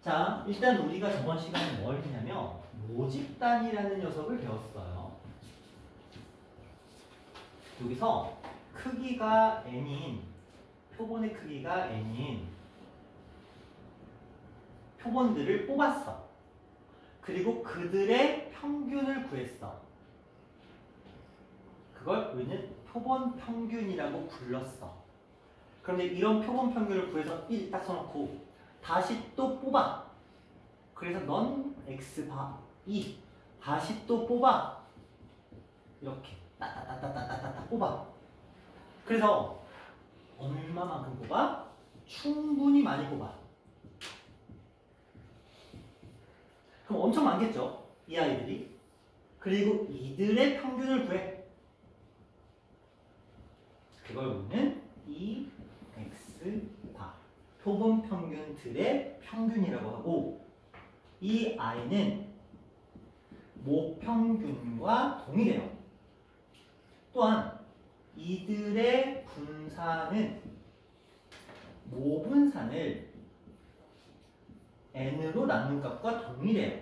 자, 일단 우리가 저번 시간에 뭘 했냐면 모집단이라는 녀석을 배웠어요. 여기서 크기가 n인 표본의 크기가 n인 표본들을 뽑았어. 그리고 그들의 평균을 구했어. 그걸 우리는 표본 평균이라고 불렀어. 그런데 이런 표본 평균을 구해서 1 딱 써놓고 다시 또 뽑아. 그래서 넌 x바 2 다시 또 뽑아. 이렇게 따따따따따따따 뽑아. 그래서 얼마만큼 뽑아? 충분히 많이 뽑아. 그럼 엄청 많겠죠? 이 아이들이. 그리고 이들의 평균을 구해. 그걸 우리는 EX바 표본 평균들의 평균이라고 하고, 이 i는 모평균과 동일해요. 또한 이들의 분산은 모분산을 n으로 나눈 값과 동일해요.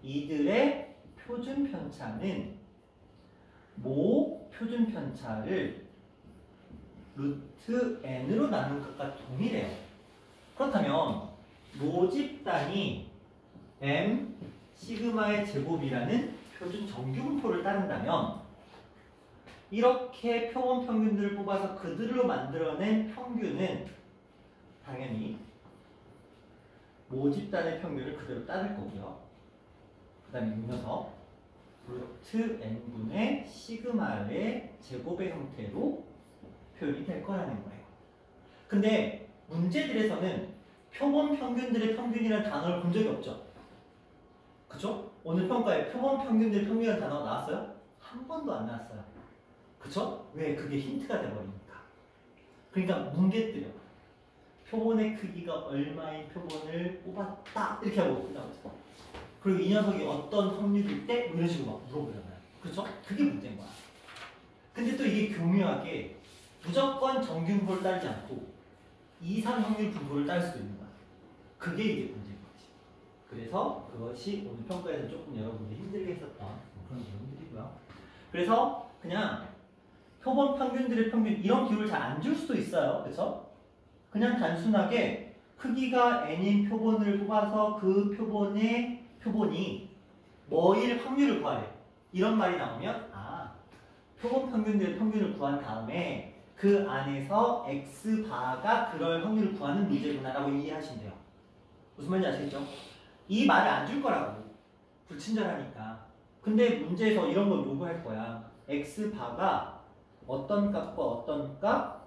이들의 표준 편차는 모 표준 편차를 루트 n으로 나눈 것과 동일해요. 그렇다면 모집단이 m 시그마의 제곱이라는 표준 정규분포를 따른다면 이렇게 표본 평균들을 뽑아서 그들로 만들어낸 평균은 당연히 모집단의 평균을 그대로 따를 거고요. 그 다음에 이 녀석 루트 n분의 시그마의 제곱의 형태로 표현이 될 거라는 거예요. 근데 문제들에서는 표본 평균들의 평균이라는 단어를 본 적이 없죠. 그쵸? 오늘 평가에 표본 평균들의 평균이라는 단어가 나왔어요? 한 번도 안 나왔어요. 그쵸? 왜? 그게 힌트가 돼버리니까. 그러니까 뭉개뜨려. 표본의 크기가 얼마인 표본을 뽑았다. 이렇게 하고 끝나거든요. 그리고 이 녀석이 어떤 확률일 때 이런 식으로 막 물어보잖아요. 그쵸? 그게 문제인 거야. 근데 또 이게 교묘하게 무조건 정규분포를 따르지 않고 이상 확률 분포를 따를 수도 있는 거야. 그게 이제 문제인 거지. 그래서 그것이 오늘 평가에서 조금 여러분들이 힘들게 했었던 그런 내용들이고요. 그래서 그냥 표본 평균들의 평균 이런 기호를 잘 안 줄 수도 있어요. 그래서 그냥 단순하게 크기가 n인 표본을 뽑아서 그 표본이 뭐일 확률을 구하래. 이런 말이 나오면 표본 평균들의 평균을 구한 다음에 그 안에서 x바가 그럴 확률을 구하는 문제구나 라고 이해하시면 돼요. 무슨 말인지 아시겠죠? 이 말을 안 줄 거라고. 불친절하니까. 근데 문제에서 이런 걸 요구할 거야. x바가 어떤 값과 어떤 값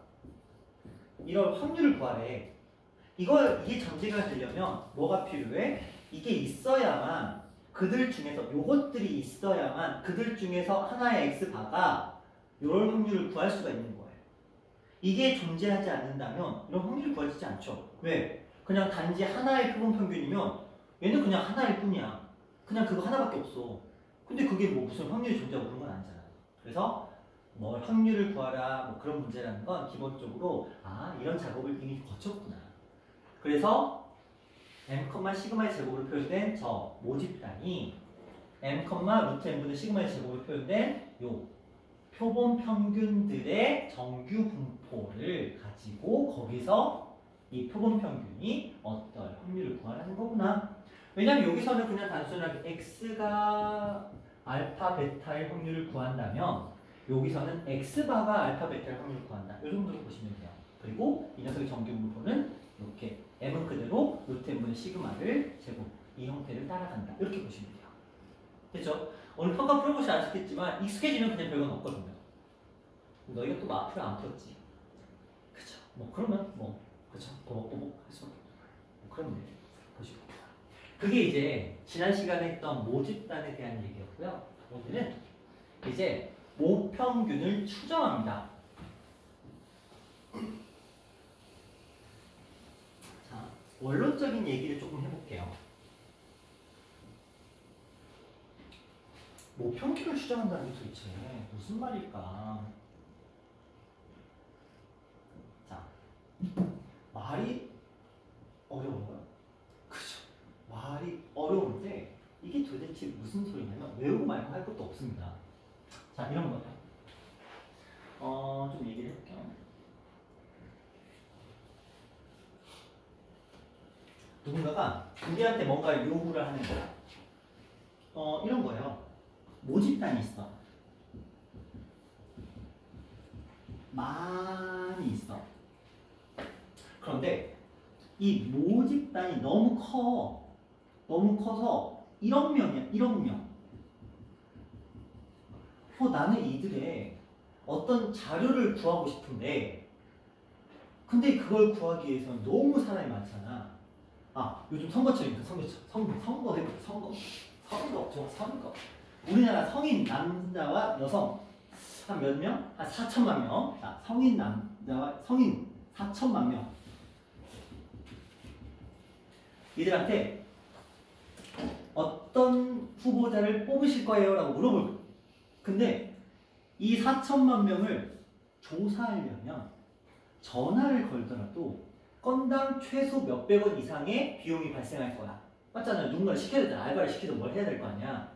이런 확률을 구하래. 이게 전제가 되려면 뭐가 필요해? 이게 있어야만 그들 중에서 요것들이 있어야만 그들 중에서 하나의 x바가 이런 확률을 구할 수가 있는 거예요. 이게 존재하지 않는다면 이런 확률이 구해지지 않죠. 왜? 그냥 단지 하나의 표본 평균이면 얘는 그냥 하나일 뿐이야. 그냥 그거 하나밖에 없어. 근데 그게 뭐 무슨 확률이 존재하고 그런 건 아니잖아요. 그래서 뭐 확률을 구하라 뭐 그런 문제라는 건 기본적으로 이런 작업을 이미 거쳤구나. 그래서 m, 시그마의 제곱으로 표현된 저 모집단이 m, 루트 n분의 시그마의 제곱으로 표현된 요 표본 평균들의 정규 분포를 가지고 거기서 이 표본 평균이 어떤 확률을 구하라는 거구나. 왜냐면 여기서는 그냥 단순하게 x가 알파, 베타의 확률을 구한다면 여기서는 x바가 알파, 베타의 확률을 구한다. 이 정도로 보시면 돼요. 그리고 이 녀석의 정규 분포는 이렇게 m은 그대로 루트 n분의 시그마를 제곱 이 형태를 따라간다. 이렇게 보시면 돼요. 됐죠? 오늘 평가 풀어보시 아시겠지만 익숙해지면 그냥 별건 없거든요. 너희가 또 앞으로 안 풀었지. 그쵸? 뭐 그러면 뭐 그쵸? 보복보복 할 수밖에 없고 뭐 그런 데 보시고 그게 이제 지난 시간에 했던 모집단에 대한 얘기였고요. 오늘은 이제 모평균을 추정합니다. 자, 원론적인 얘기를 조금 해볼게요. 모평균을 추정한다는 게 도대체 무슨 말일까? 자, 말이 어려운 거야. 도대체 무슨 소리냐면 외우고 말고 할 것도 없습니다. 자, 이런 거예요. 좀 얘기를 해볼게요. 누군가가 우리한테 뭔가 요구를 하는 거야. 이런 거예요. 모집단이 있어. 많이 있어. 그런데 이 모집단이 너무 커서 1억 명이야. 1억 명. 나는 이들의 어떤 자료를 구하고 싶은데 근데 그걸 구하기 위해서는 너무 사람이 많잖아. 요즘 선거철이니까 선거 해볼게. 선거. 우리나라 성인 남자와 여성 한 몇 명? 한 4천만 명. 자, 성인 남자와 성인 4천만 명. 이들한테 어떤 후보자를 뽑으실 거예요? 라고 물어볼 거예요. 근데 이 4천만 명을 조사하려면 전화를 걸더라도 건당 최소 몇백 원 이상의 비용이 발생할 거야. 맞잖아요. 누군가를 시켜야 되잖아. 알바를 시키든 뭘 해야 될 거 아니야.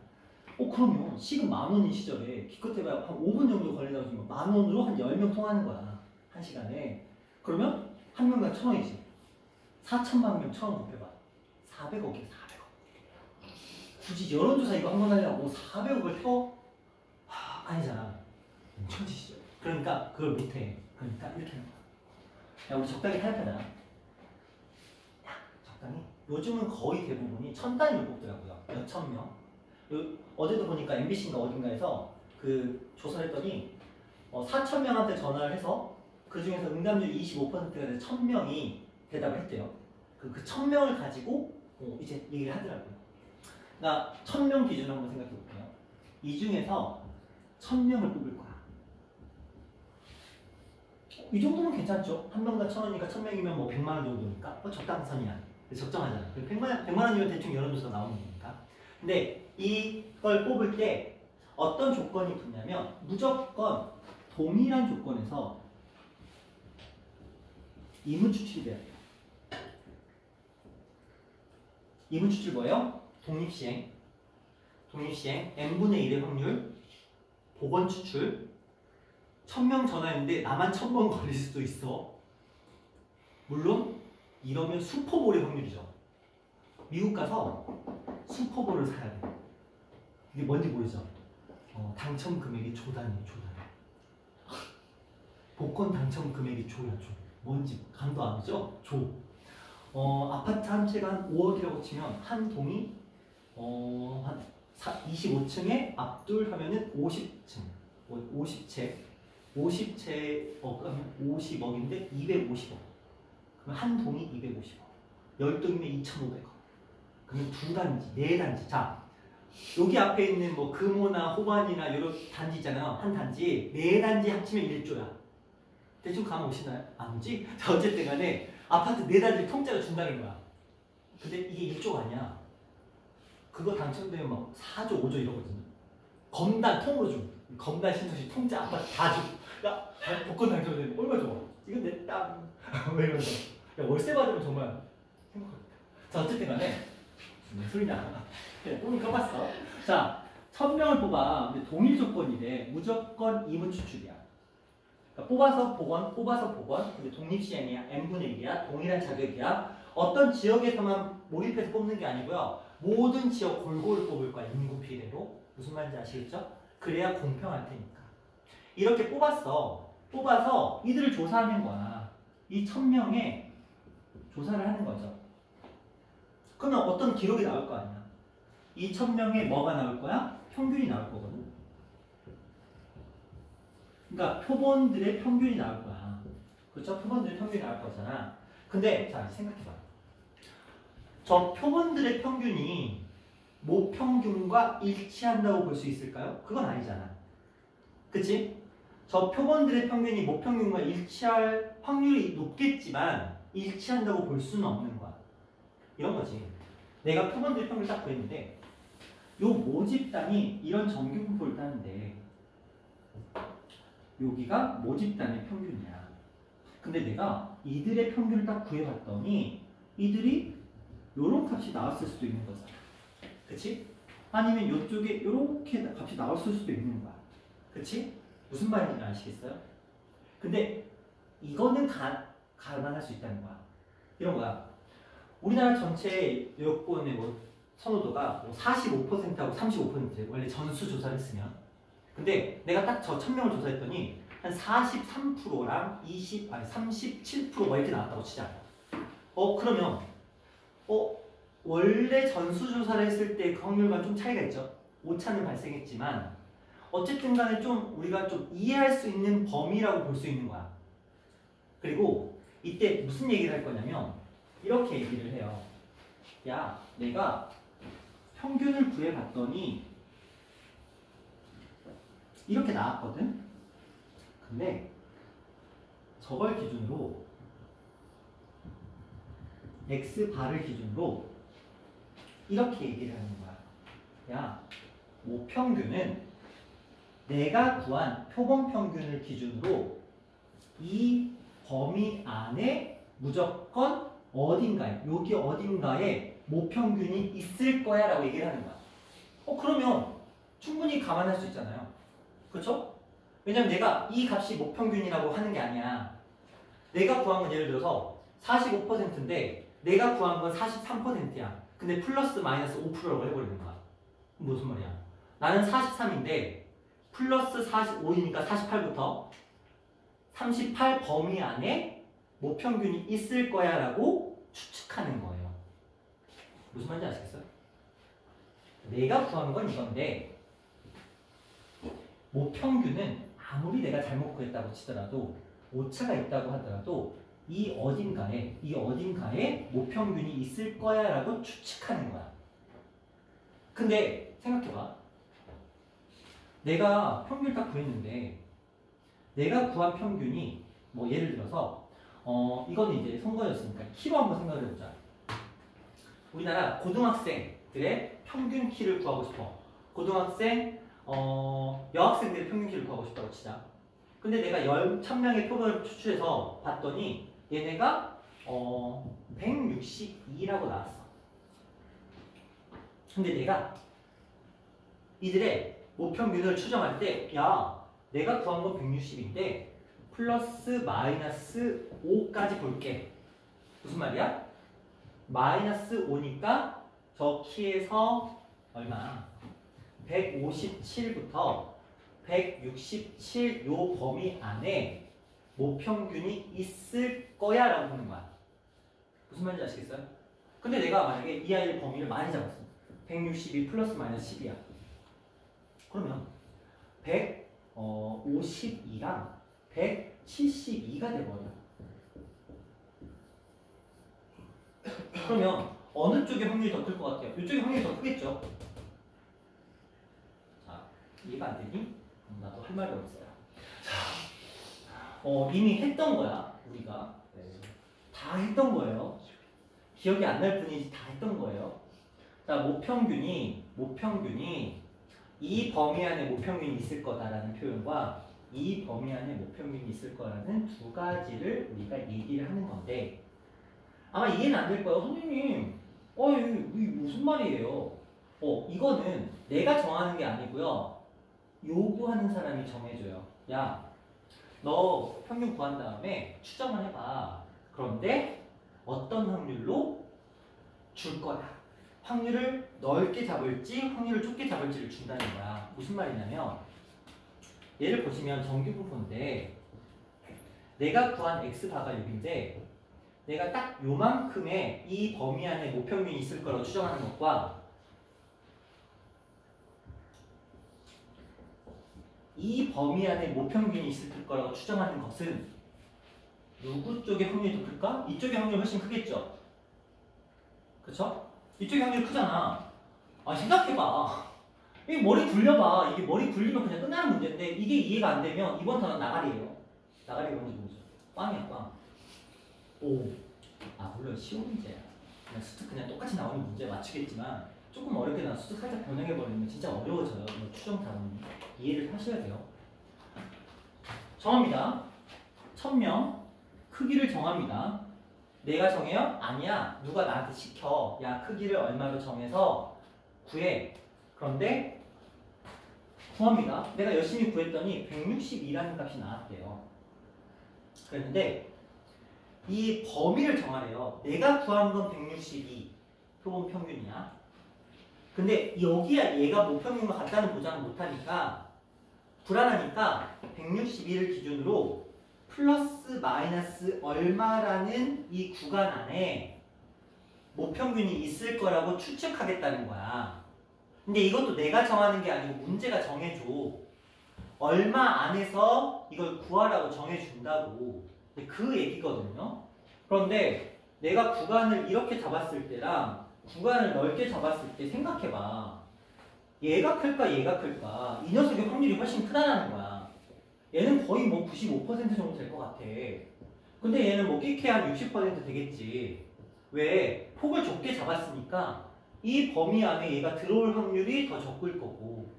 그러면 시급 10,000원인 시절에 기껏 해봐야 한 5분 정도 걸린다고 치면 10,000원으로 한 10명 통하는 거야. 한 시간에. 그러면 한 명당 1,000원이지. 4천만 명 1,000원 곱해봐. 400억이야. 400억. 굳이 여론조사 이거 한 번 하려고 400억을 펴? 아니잖아. 천지시죠. 그러니까 그걸 못해. 그러니까 이렇게 하는 거야. 야, 우리 적당히 타협하자. 야, 적당히. 요즘은 거의 대부분이 1,000단위로 뽑더라고요. 몇천 명. 어제도 보니까 MBC인가 어딘가에서 그 조사를 했더니 4,000명한테 전화를 해서 그 중에서 응답률이 25%가 돼서 1,000명이 대답을 했대요. 그 1,000명을 가지고 이제 얘기를 하더라고요. 그러니까 1,000명 기준으로 한번 생각해 볼게요. 이 중에서 1,000명을 뽑을 거야. 이 정도면 괜찮죠? 한 명당 1,000원이니까 1,000명이면 뭐 100만 원 정도니까 적당선이야. 적정하잖아. 100만 원이면 대충 여론조사 나오는 거니까. 근데 이걸 뽑을 때 어떤 조건이 붙냐면 무조건 동일한 조건에서 이문추출이 돼야 돼요. 이문추출 뭐예요? 독립시행, n분의 1의 확률, 보건추출, 1,000명 전화했는데 나만 1,000번 걸릴 수도 있어. 물론 이러면 슈퍼볼의 확률이죠. 미국 가서 슈퍼볼을 사야 돼. 이게 뭔지 모르죠? 당첨 금액이 조단이에요. 조단. 복권 당첨 금액이 조야. 조. 뭔지 감도 안 오죠? 조. 아파트 한 채가 한 5억이라고 치면 한 동이 한 25층에 앞둘 하면은 50층. 50채. 50채 하면 50억인데 250억. 그러면 한 동이 250억. 10동이면 2,500억. 그러면 두 단지, 네 단지. 자, 여기 앞에 있는 뭐 금호나 호반이나 이런 단지 있잖아요. 한 단지, 네 단지 합치면 1조야. 대충 감 오시나요? 안 오지? 자, 어쨌든 간에 아파트 네 단지 통째로 준다는 거야. 근데 이게 1조가 아니야. 그거 당첨되면 막 4조, 5조 이러거든요. 검단 통으로 줘. 검단 신도시 통째 아파트 다 줘. 야, 복권 당첨되면 얼마 줘? 이건 내 땅. 왜 이러죠? 야, 월세 받으면 정말 행복하겠다. 자, 어쨌든 간에 무슨 소리냐. 오늘 가봤어. 자, 1,000명을 뽑아. 근데 동일 조건이래. 무조건 이문추출이야. 그러니까 뽑아서 복원. 근데 독립시행이야. n분의 1이야. 동일한 자격이야. 어떤 지역에서만 몰입해서 뽑는 게 아니고요. 모든 지역 골고루 뽑을 거야. 인구 비례로. 무슨 말인지 아시겠죠? 그래야 공평할 테니까. 이렇게 뽑아서 이들을 조사하는 거야. 이 1,000명에 조사를 하는 거죠. 그러면 어떤 기록이 나올 거 아니야. 이 1,000명에 뭐가 나올 거야? 평균이 나올 거거든. 그러니까 표본들의 평균이 나올 거야. 그렇죠? 표본들의 평균이 나올 거잖아. 근데 자, 생각해봐. 저 표본들의 평균이 모평균과 일치한다고 볼 수 있을까요? 그건 아니잖아. 그치? 저 표본들의 평균이 모평균과 일치할 확률이 높겠지만 일치한다고 볼 수는 없는 거야. 이런 거지. 내가 표본들의 평균을 딱 구했는데 요 모집단이 이런 정규분포를 따는데 여기가 모집단의 평균이야. 근데 내가 이들의 평균을 딱 구해봤더니 이들이 요런 값이 나왔을 수도 있는 거잖아. 그치? 아니면 이쪽에 이렇게 값이 나왔을 수도 있는 거야. 그치? 무슨 말인지 아시겠어요? 근데 이거는 가능할 수 있다는 거야. 이런 거야. 우리나라 전체 여권의 뭐 선호도가 뭐 45%하고 35%래. 원래 전수조사를 했으면. 근데 내가 딱 저 1000명을 조사했더니 한 43%랑 37%뭐 이렇게 나왔다고 치자. 그러면 원래 전수조사를 했을 때 그 확률과 좀 차이가 있죠. 오차는 발생했지만 어쨌든 간에 좀 우리가 좀 이해할 수 있는 범위라고 볼 수 있는 거야. 그리고 이때 무슨 얘기를 할 거냐면 이렇게 얘기를 해요. 야, 내가 평균을 구해봤더니 이렇게 나왔거든? 근데 저걸 기준으로 X바를 기준으로 이렇게 얘기를 하는 거야. 야, 모평균은 내가 구한 표본 평균을 기준으로 이 범위 안에 무조건 어딘가에, 여기 어딘가에 모평균이 있을 거야 라고 얘기를 하는 거야. 그러면 충분히 감안할 수 있잖아요. 그렇죠? 왜냐면 내가 이 값이 모평균이라고 하는 게 아니야. 내가 구한 건 예를 들어서 45%인데 내가 구한 건 43%야. 근데 플러스 마이너스 5%라고 해버리는 거야. 무슨 말이야? 나는 43인데 플러스 45이니까 48부터 38 범위 안에 모평균이 있을 거야 라고 추측하는 거예요. 무슨 말인지 아시겠어요? 내가 구한 건 이건데 모평균은 아무리 내가 잘못 구했다고 치더라도 오차가 있다고 하더라도 이 어딘가에 모평균이 있을 거야 라고 추측하는 거야. 근데 생각해봐. 내가 평균을 딱 구했는데 내가 구한 평균이 뭐 예를 들어서 이거는 이제 선거였으니까 키로 한번 생각을 해보자. 우리나라 고등학생들의 평균 키를 구하고 싶어. 고등학생, 여학생들의 평균 키를 구하고 싶다고 치자. 근데 내가 1000명의 표본을 추출해서 봤더니 얘네가 162라고 나왔어. 근데 내가 이들의 모평균을 추정할 때 야, 내가 구한 건 160인데 플러스 마이너스 5까지 볼게. 무슨 말이야? 마이너스 5니까 저 키에서 얼마? 157부터 167 요 범위 안에 모평균이 있을 거야 라고 보는 거야. 무슨 말인지 아시겠어요? 근데 내가 만약에 이 아이의 범위를 많이 잡았어. 162 플러스 마이너스 10이야. 그러면 152랑 172가 돼버려. 그러면 어느 쪽의 확률이 더 클 것 같아요? 이쪽의 확률이 더 크겠죠? 자, 이해가 안 되니? 나도 할 말이 없어요. 자, 이미 했던 거야, 우리가. 다 했던 거예요. 기억이 안 날 뿐이지 다 했던 거예요. 자, 모평균이 이 범위 안에 모평균이 있을 거다라는 표현과 이 범위 안에 모평균이 있을 거라는 두 가지를 우리가 얘기를 하는 건데 아마 이해는 안 될 거예요. 선생님, 이게 무슨 말이에요? 이거는 내가 정하는 게 아니고요. 요구하는 사람이 정해줘요. 야, 너 평균 구한 다음에 추정을 해봐. 그런데 어떤 확률로 줄 거야. 확률을 넓게 잡을지 확률을 좁게 잡을지를 준다는 거야. 무슨 말이냐면 얘를 보시면 정규분포인데 내가 구한 x바가 6인데 내가 딱 요만큼의 이 범위 안에 모평균이 있을 거라고 추정하는 것과 이 범위 안에 모평균이 있을 거라고 추정하는 것은 누구 쪽의 확률이 더 클까? 이쪽의 확률이 훨씬 크겠죠? 그쵸? 이쪽의 확률이 크잖아. 생각해봐. 이게 머리 굴려봐. 이게 머리 굴리면 그냥 끝나는 문제인데 이게 이해가 안 되면 이번 단어는 나가리예요. 나가리가 뭔지 모르죠? 빵이야, 빵. 물론 쉬운 문제야. 그냥 수특 그냥 똑같이 나오는 문제 맞추겠지만 조금 어렵게 나와 수특 살짝 변형해버리면 진짜 어려워져요. 추정 단어는 이해를 하셔야 돼요. 정합니다. 1000명 크기를 정합니다. 내가 정해요? 아니야. 누가 나한테 시켜. 야, 크기를 얼마로 정해서 구해. 그런데 구합니다. 내가 열심히 구했더니 162라는 값이 나왔대요. 그랬는데 이 범위를 정하래요. 내가 구한 건 162 표본 평균이야. 근데 여기야 얘가 모평균과 같다는 보장을 못하니까 불안하니까 161을 기준으로 플러스 마이너스 얼마라는 이 구간 안에 모평균이 있을 거라고 추측하겠다는 거야. 근데 이것도 내가 정하는 게 아니고 문제가 정해줘. 얼마 안에서 이걸 구하라고 정해준다고. 그 얘기거든요. 그런데 내가 구간을 이렇게 잡았을 때랑 구간을 넓게 잡았을 때 생각해봐. 얘가 클까 얘가 클까? 이 녀석의 확률이 훨씬 크다라는 거야. 얘는 거의 뭐 95% 정도 될 것 같아. 근데 얘는 뭐 끼케 한 60% 되겠지. 왜? 폭을 좁게 잡았으니까 이 범위 안에 얘가 들어올 확률이 더 적을 거고,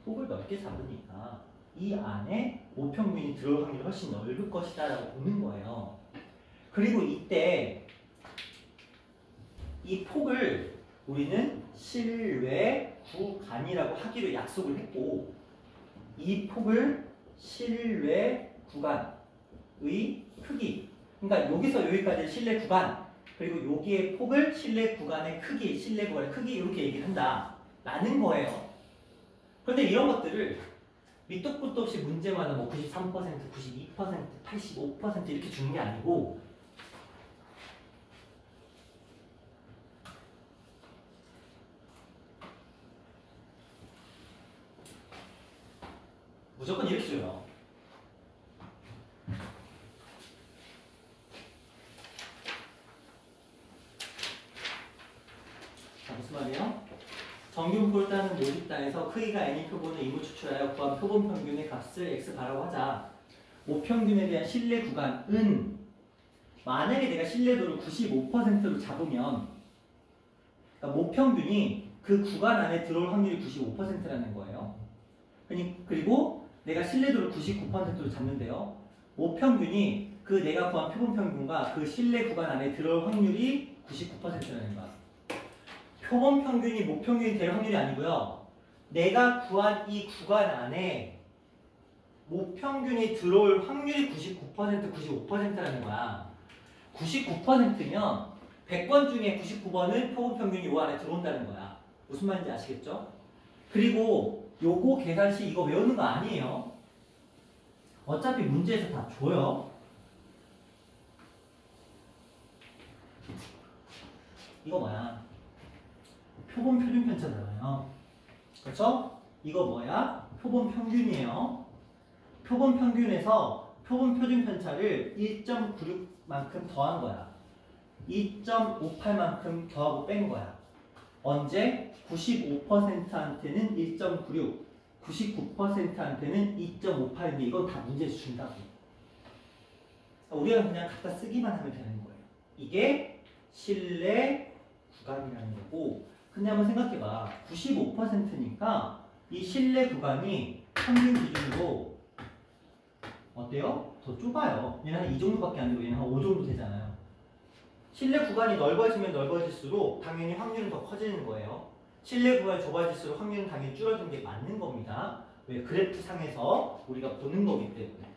폭을 넓게 잡으니까 이 안에 모평균이 들어올 확률이 훨씬 넓을 것이다 라고 보는 거예요. 그리고 이때 이 폭을 우리는 실외 구간이라고 하기로 약속을 했고, 이 폭을 실외 구간의 크기, 그러니까 여기서 여기까지 실내 구간, 그리고 여기의 폭을 실내 구간의 크기, 실내 구간의 크기 이렇게 얘기를 한다 라는 거예요. 그런데 이런 것들을 밑도 끝도 없이 문제마다 뭐 93%, 92%, 85% 이렇게 주는 게 아니고 무조건 이렇게 줘요. 자, 무슨 말이에요? 정규분포를 따는 모집단에서 크기가 n인 표본을 이무 추출하여 구한 표본 평균의 값을 x바라고 하자. 모평균에 대한 신뢰 구간은 만약에 내가 신뢰도를 95%로 잡으면, 그러니까 모평균이 그 구간 안에 들어올 확률이 95%라는 거예요. 그리고 내가 신뢰도를 99%로 잡는데요. 모평균이 그 내가 구한 표본 평균과 그 신뢰 구간 안에 들어올 확률이 99%라는 거야. 표본 평균이 모평균이 될 확률이 아니고요. 내가 구한 이 구간 안에 모평균이 들어올 확률이 99%, 95%라는 거야. 99%면 100번 중에 99번은 표본 평균이 요 안에 들어온다는 거야. 무슨 말인지 아시겠죠? 그리고 요거 계산식 이거 외우는 거 아니에요. 어차피 문제에서 다 줘요. 이거 뭐야? 표본 표준 편차잖아요. 그렇죠? 이거 뭐야? 표본 평균이에요. 표본 평균에서 표본 표준 편차를 1.96만큼 더한 거야. 2.58만큼 더하고 뺀 거야. 언제? 95%한테는 1.96, 99%한테는 2.58인데 이건 다 문제에서 준다고. 우리가 그냥 갖다 쓰기만 하면 되는 거예요. 이게 신뢰 구간이라는 거고, 근데 한번 생각해봐. 95%니까 이 신뢰 구간이 평균 기준으로 어때요? 더 좁아요. 얘는 한 이 정도밖에 안 되고 얘는 한 5 정도 되잖아요. 신뢰 구간이 넓어지면 넓어질수록 당연히 확률은 더 커지는 거예요. 신뢰 구간이 좁아질수록 확률은 당연히 줄어드는 게 맞는 겁니다. 왜? 그래프 상에서 우리가 보는 거기 때문에.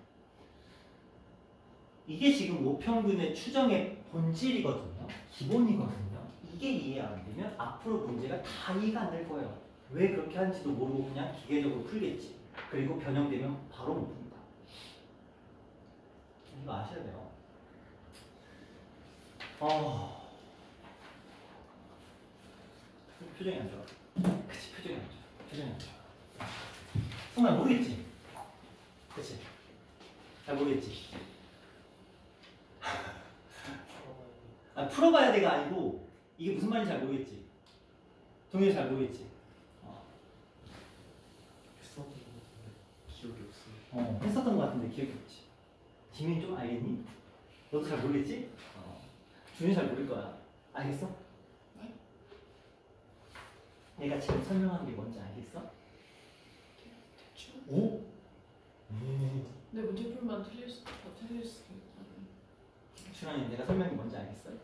이게 지금 모평균의 추정의 본질이거든요. 기본이거든요. 이게 이해 안 되면 앞으로 문제가 다 이해가 안 될 거예요. 왜 그렇게 하는지도 모르고 그냥 기계적으로 풀겠지. 그리고 변형되면 바로 못 푼다. 이거 아셔야 돼요. 표정이 안 좋아. 그치, 표정이 안 좋아. 표정이 안 좋아. 정말 모르겠지? 그치? 잘 모르겠지? 아, 풀어봐야 돼가 아니고 이게 무슨 말인지 잘 모르겠지? 동현이 잘 모르겠지? 했었던 것 같은데 기억이 없어요. 했었던 것 같은데 기억이 없지? 지민이 좀 알겠니? 너도 잘 모르겠지? 준이 잘 모를 거야. 알겠어? 네. 내가 지금 설명한 게 뭔지 알겠어? 대충. 오? 근데 문제 풀면 틀릴 수도 있고. 준환이 내가 설명한 게 뭔지 알겠어요?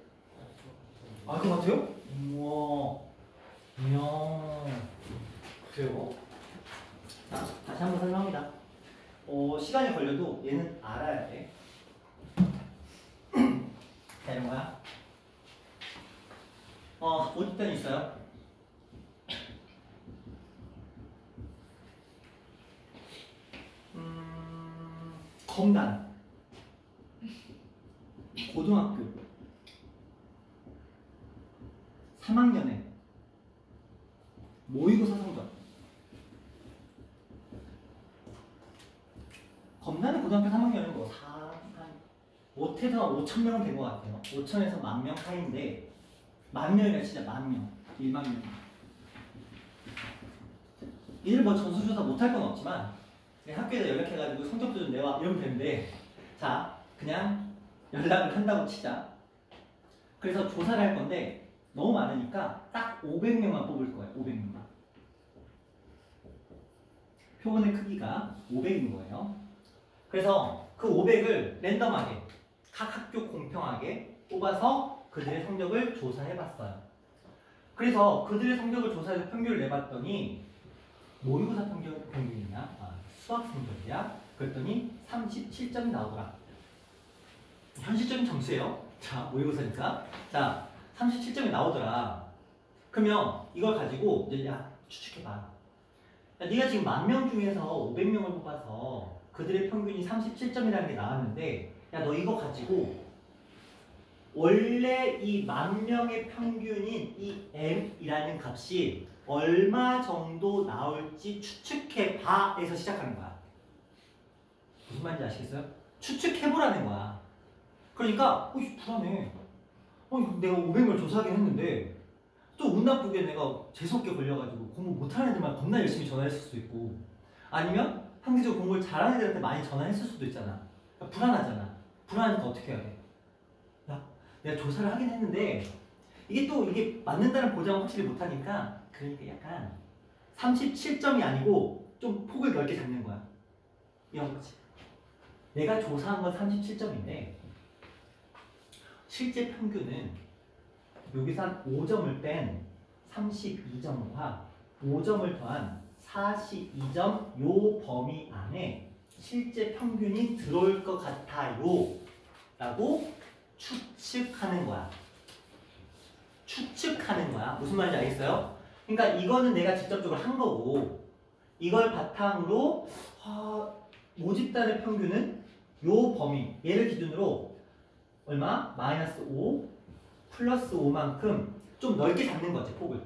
알 것 같아요? 우와. 이야. 그래요? 자, 다시 한번 설명합니다. 시간이 걸려도 얘는 알아야 돼. 자, 이런 거야. 모집단이 있어요. 검단. 고등학교. 3학년에 모의고사 성적. 검단은 고등학교 3학년은 뭐 못해서 5,000명은 된 것 같아요. 5,000에서 10,000명 사이인데 10,000명이라 진짜 10,000명, 1만 명. 이들 뭐 전수조사 못할 건 없지만 그냥 학교에다 연락해가지고 성적표 좀 내와 이러면 되는데 자 그냥 연락을 한다고 치자. 그래서 조사를 할 건데 너무 많으니까 딱 500명만 뽑을 거예요. 500명만. 표본의 크기가 500인 거예요. 그래서 그 500을 랜덤하게 각 학교 공평하게 뽑아서 그들의 성적을 조사해봤어요. 그래서 그들의 성적을 조사해서 평균을 내봤더니 모의고사 평균이냐 수학 성적이야? 그랬더니 37점이 나오더라. 현실적인 점수예요. 자, 모의고사니까. 자, 37점이 나오더라. 그러면 이걸 가지고 이제 야 추측해봐. 야, 네가 지금 10,000명 중에서 500명을 뽑아서 그들의 평균이 37점이라는 게 나왔는데 야 너 이거 가지고 원래 이 10,000명의 평균인 이 m이라는 값이 얼마 정도 나올지 추측해봐 에서 시작하는 거야. 무슨 말인지 아시겠어요? 추측해보라는 거야. 그러니까 불안해. 내가 500명 조사하긴 했는데 또 운 나쁘게 내가 재수없게 걸려가지고 공부 못하는 애들만 겁나 열심히 전화했을 수도 있고 아니면 상대적으로 공부를 잘하는 애들한테 많이 전화했을 수도 있잖아. 그러니까 불안하잖아. 불안하니까 어떻게 해야 돼? 야, 내가 조사를 하긴 했는데 이게 맞는다는 보장을 확실히 못하니까 그러니까 약간 37점이 아니고 좀 폭을 넓게 잡는 거야. 이런 거지. 내가 조사한 건 37점인데 실제 평균은 여기서 한 5점을 뺀 32점과 5점을 더한 42점 요 범위 안에 실제 평균이 들어올 것 같아요 라고 추측하는 거야. 추측하는 거야. 무슨 말인지 알겠어요? 그러니까 이거는 내가 직접적으로 한 거고 이걸 바탕으로 모집단의 평균은 요 범위 얘를 기준으로 얼마? 마이너스 5 플러스 5만큼 좀 넓게 잡는 거지 폭을.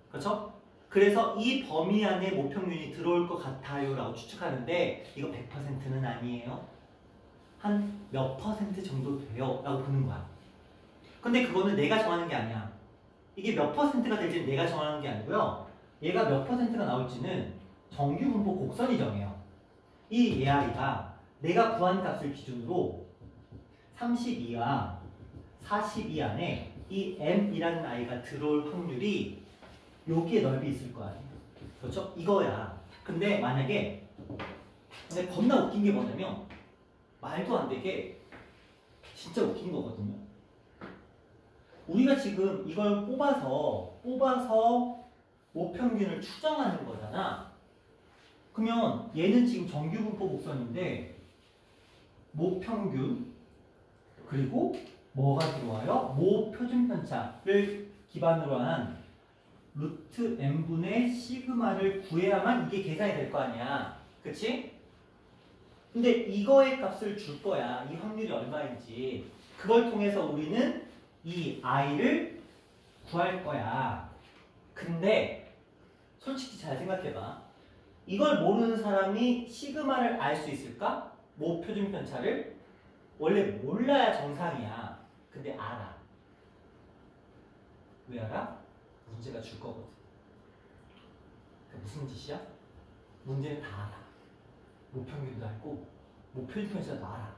그렇죠? 그래서 이 범위 안에 모평균이 들어올 것 같아요 라고 추측하는데 이거 100%는 아니에요. 한 몇 퍼센트 정도 돼요 라고 보는 거야. 근데 그거는 내가 정하는 게 아니야. 이게 몇 퍼센트가 될지는 내가 정하는 게 아니고요. 얘가 몇 퍼센트가 나올지는 정규분포 곡선이 정해요. 이 AR이가 내가 구한 값을 기준으로 32와 42 안에 이 m이라는 아이가 들어올 확률이 여기에 넓이 있을 거 아니에요. 그렇죠? 이거야. 근데 만약에 겁나 웃긴 게 뭐냐면 말도 안 되게 진짜 웃긴 거거든요. 우리가 지금 이걸 뽑아서 모평균을 추정하는 거잖아. 그러면 얘는 지금 정규분포 곡선인데 모평균 그리고 뭐가 들어와요? 모표준편차를 기반으로 한 루트 n분의 시그마를 구해야만 이게 계산이 될 거 아니야. 그치? 근데 이거의 값을 줄 거야. 이 확률이 얼마인지. 그걸 통해서 우리는 이 i를 구할 거야. 근데 솔직히 잘 생각해봐. 이걸 모르는 사람이 시그마를 알 수 있을까? 모표준편차를? 원래 몰라야 정상이야. 근데 알아. 왜 알아? 문제가 줄 거거든. 무슨 짓이야? 문제는 다 알아. 모평균도 알고 모표준편차도 알아.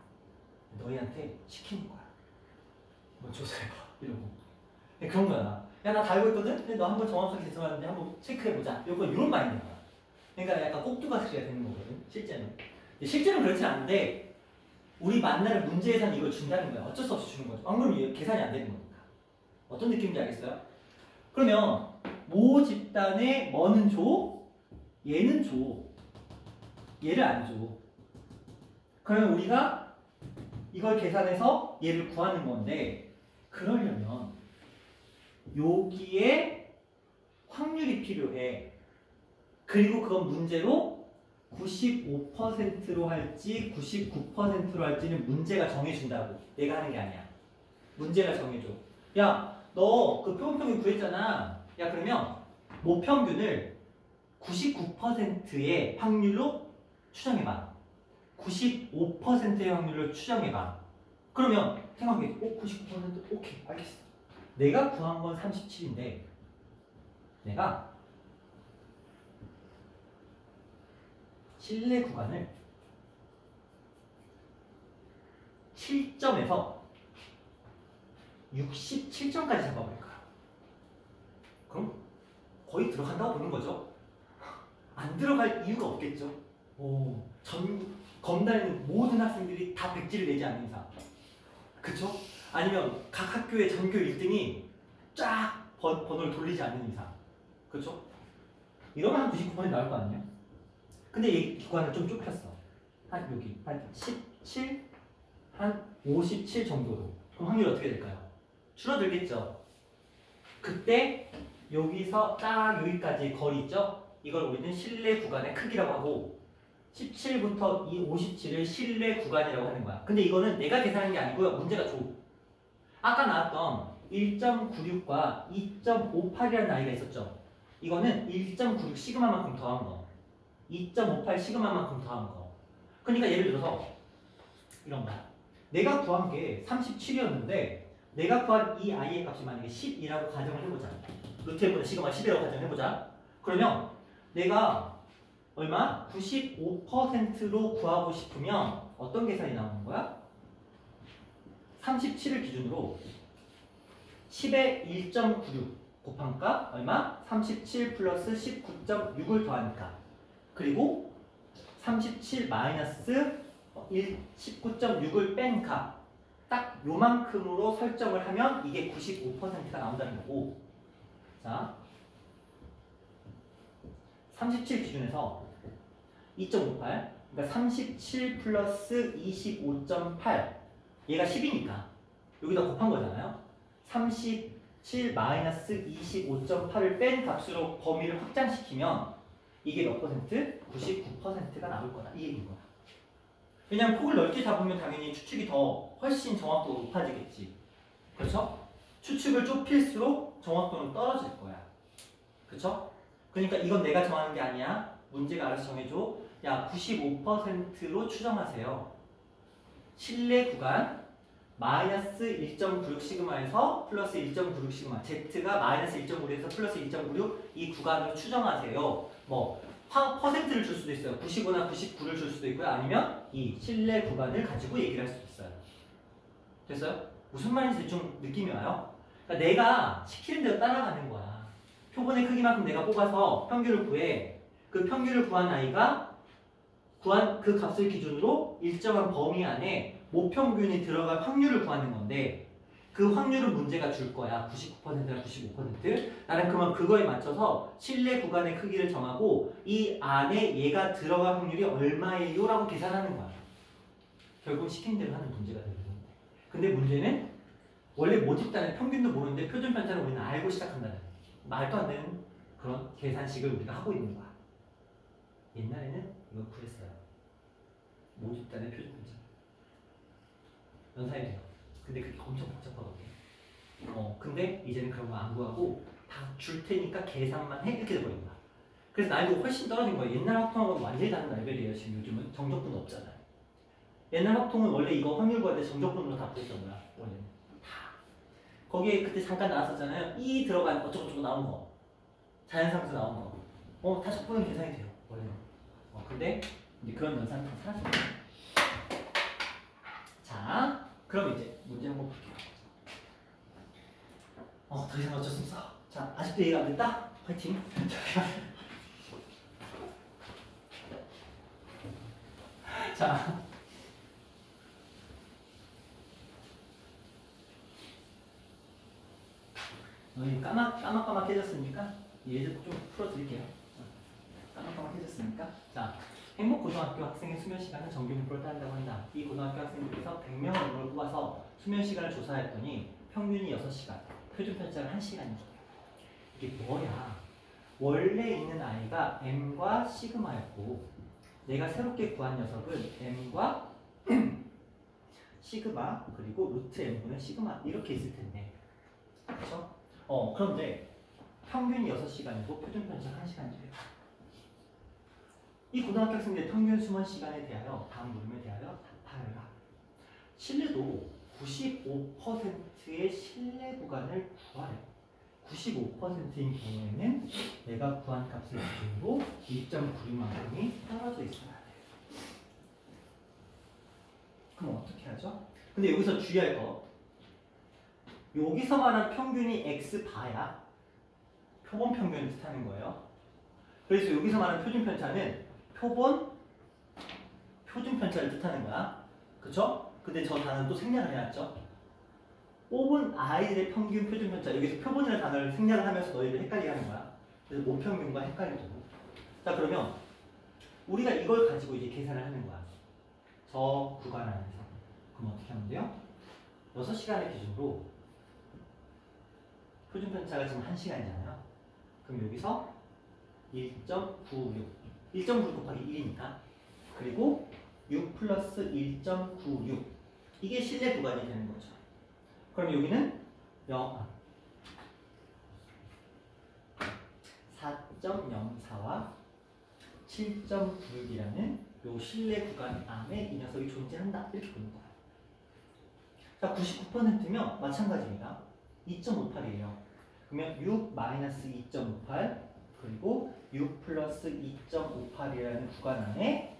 너희한테 시키는 거야. 뭐 조사해봐. 이러고. 그런 거야. 야, 나 다 알고 있거든? 근데 너 한번 정확하게 제출하는데 한번 체크해보자. 이런 마인드인 거야. 그러니까 약간 꼭두각시가 되는 거거든. 실제는. 실제는 그렇지 않은데 우리 만나는 문제에서는 이걸 준다는 거야. 어쩔 수 없이 주는 거죠. 안 그러면 계산이 안 되는 거니까. 어떤 느낌인지 알겠어요? 그러면 모 집단의 뭐는 줘? 얘는 줘. 얘를 안 줘. 그러면 우리가 이걸 계산해서 얘를 구하는 건데 그러려면 여기에 확률이 필요해. 그리고 그건 문제로 95%로 할지 99%로 할지는 문제가 정해준다고. 내가 하는 게 아니야. 문제가 정해줘. 야, 너 그 표본평균 구했잖아. 야, 그러면 모평균을 99%의 확률로 추정해봐. 95%의 확률로 추정해봐. 그러면 생각해. 99% 오케이, 알겠어. 내가 구한 건 37인데 내가 실내 구간을 7점에서 67점까지 잡아버릴 거야. 그럼 거의 들어간다고 보는 거죠. 안 들어갈 이유가 없겠죠. 검단에는 모든 학생들이 다 100지를 내지 않는 이상. 그쵸? 아니면 각 학교의 전교 1등이 쫙 번호를 돌리지 않는 이상. 그쵸? 이러면 한 99% 나올 거 아니에요? 근데 이 구간을 좀 좁혔어. 한 여기 한 17, 한 57 정도로. 그럼 확률이 어떻게 될까요? 줄어들겠죠. 그때 여기서 딱 여기까지 거리 있죠? 이걸 우리는 실내 구간의 크기라고 하고 17부터 이 57을 실내 구간이라고 하는 거야. 근데 이거는 내가 계산한 게 아니고요. 문제가 줘. 아까 나왔던 1.96과 2.58이라는 나이가 있었죠. 이거는 1.96 시그마만큼 더한 거. 2.58 시그마만큼 더한 거. 그러니까 예를 들어서 이런 거야. 내가 구한 게 37이었는데 내가 구한 이 i의 값이 만약에 10이라고 가정을 해보자. 루트에보다 시그마 10이라고 가정을 해보자. 그러면 내가 얼마? 95%로 구하고 싶으면 어떤 계산이 나오는 거야? 37을 기준으로 10에 1.96 곱한 값 얼마? 37 플러스 19.6을 더하니까. 그리고 37 마이너스 19.6을 뺀 값. 딱 요만큼으로 설정을 하면 이게 95%가 나온다는 거고. 자, 37 기준에서 2.58, 그러니까 37 플러스 25.8, 얘가 10이니까 여기다 곱한 거잖아요. 37 마이너스 25.8을 뺀 값으로 범위를 확장시키면 이게 몇 퍼센트? 99%가 나올 거다. 이 얘기인 거야. 왜냐면 폭을 넓게 잡으면 당연히 추측이 더 훨씬 정확도가 높아지겠지. 그렇죠? 추측을 좁힐수록 정확도는 떨어질 거야. 그렇죠? 그러니까 이건 내가 정하는 게 아니야. 문제가 알아서 정해줘. 야, 95%로 추정하세요. 실내 구간 마이너스 1.96 시그마에서 플러스 1.96 시그마, Z가 마이너스 1.96에서 플러스 1.96 이 구간으로 추정하세요. 뭐 퍼센트를 줄 수도 있어요. 95나 99를 줄 수도 있고요. 아니면 이 실내 구간을 가지고 얘기를 할 수도 있어요. 됐어요? 무슨 말인지 좀 느낌이 와요? 그러니까 내가 시키는 대로 따라가는 거야. 표본의 크기만큼 내가 뽑아서 평균을 구해. 그 평균을 구한 아이가 구한 그 값을 기준으로 일정한 범위 안에 모평균이 들어갈 확률을 구하는 건데 그 확률은 문제가 줄 거야. 99%나 95%. 나는 그러면 그거에 맞춰서 실내 구간의 크기를 정하고 이 안에 얘가 들어갈 확률이 얼마예요? 라고 계산하는 거야. 결국 시킨 대로 하는 문제가 되거든. 근데 문제는 원래 모집단의 평균도 모르는데 표준 편차를 우리는 알고 시작한다는 말도 안 되는 그런 계산식을 우리가 하고 있는 거야. 옛날에는 이걸 구했어요. 모집단의 표준 편차. 연산이 돼요. 근데 그게 엄청 복잡하거든요. 근데 이제는 그런 거 안 구하고 다 줄 테니까 계산만 해 이렇게 돼버린 거야. 그래서 난이도가 훨씬 떨어진 거예요. 옛날 확통하고는 완전히 다른 레벨이에요. 지금 요즘은 정적분 없잖아요. 옛날 확통은 원래 이거 확률 구할 때 정적분으로 다 구했던 거야. 원래는 다. 거기에 그때 잠깐 나왔었잖아요. 이 들어간 어쩌고저쩌고 나온 거, 자연상수 나온 거, 다 적분은 계산이 돼요. 원래는. 근데 이제 그런 연산이 다 사라진 거예요. 자, 그럼 이제 문제 한번 볼게요. 더 이상 어쩔 수 없어. 자, 아직도 이해가 안 됐다? 화이팅! 자, 까맣까맣해졌으니까 얘를 좀 풀어드릴게요. 까맣까맣해졌으니까. 자, 행복고등학교 학생의 수면시간은 정규분포를 따른다고 한다. 이 고등학교 학생들에서 100명을 인물을 뽑아서 수면시간을 조사했더니 평균이 6시간, 표준편차가 1시간이에요. 이게 뭐야? 원래 있는 아이가 m과 시그마였고 내가 새롭게 구한 녀석은 m과 시그마 그리고 루트 m분의 시그마 이렇게 있을 텐데 그렇죠? 그런데 평균이 6시간이고 표준편차가 1시간이래요. 이 고등학교 학생들의 평균 수면 시간에 대하여 다음 물음에 대하여 답하여라. 신뢰도 95%의 신뢰 구간을 구하래. 95%인 경우에는 내가 구한 값을 기준으로 2.96만큼이 떨어져 있어야 돼. 그럼 어떻게 하죠? 근데 여기서 주의할 거 여기서 말한 평균이 x바야 표본 평균을 뜻하는 거예요. 그래서 여기서 말하는 표준 편차는 표준 편차를 뜻하는 거야. 그쵸? 근데 저 단어는 또 생략을 해놨죠. 뽑은 아이들의 평균 표준 편차. 여기서 표본이라는 단어를 생략을 하면서 너희들 헷갈리게 하는 거야. 그래서 모평균과 헷갈리고. 자, 그러면 우리가 이걸 가지고 이제 계산을 하는 거야. 저 구간 안에서. 그럼 어떻게 하면 돼요? 6시간의 기준으로 표준 편차가 지금 1시간이잖아요. 그럼 여기서 1.96 곱하기 1이니까 그리고 6 플러스 1.96 이게 신뢰 구간이 되는 거죠. 그럼 여기는 4.04와 7.96이라는 요 신뢰 구간 안에 이 녀석이 존재한다 이렇게 보는 거야. 자, 99%면 마찬가지입니다. 2.58이에요. 그러면 6 마이너스 2.58 그리고 6 플러스 2.58이라는 구간 안에